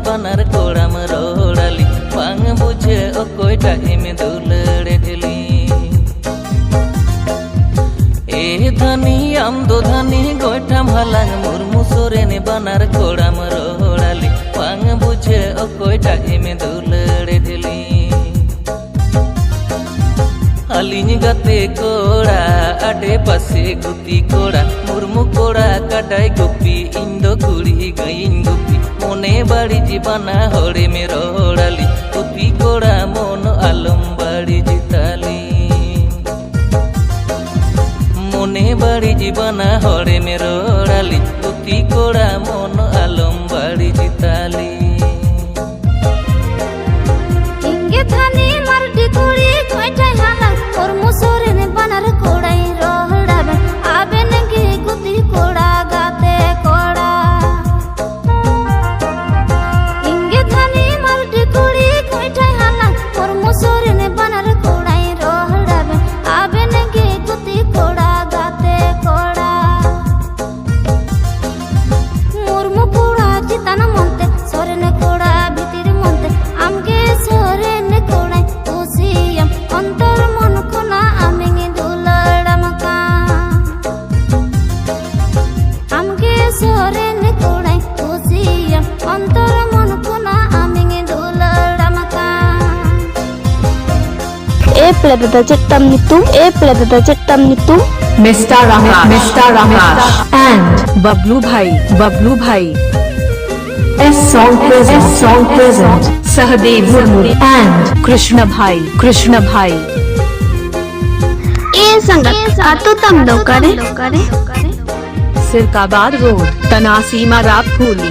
banar koram rodali bang buje okoi time dulare dhili e dhani am do dhani goitam halang murmu soren banar koram rodali bang buje okoi time dulare dhili aliñ gate kora ade pase guti kora murmu kora kadai gupi indo kuri gain gupi mone bari jibana hore me rodali gupi kora mon alum bari jitali mone bari jibana hore me rodali gupi kora mon alum bari jitali inge thani mardi kuri goitai halang or musore ne banar kodai rohdabe aben ge guti koda gate koda inge thani mardi kuri goitai halang or musore ne banar kodai rohdabe aben ge guti koda gate koda murmu koda jitana monte sore ne koda bitir monte amge sore ne kodai usiyam antar mon kona amingi duladamaka amge sore ne kodai usiyam antar mon kona amingi duladamaka A plebada cettam nitum Mr. Ramesh and Bablu Bhai S song present Sahadev Murmu and Krishna Bhai ए संगत आतो तम लोग करे Sirkabad Road Tanasima Rapphuli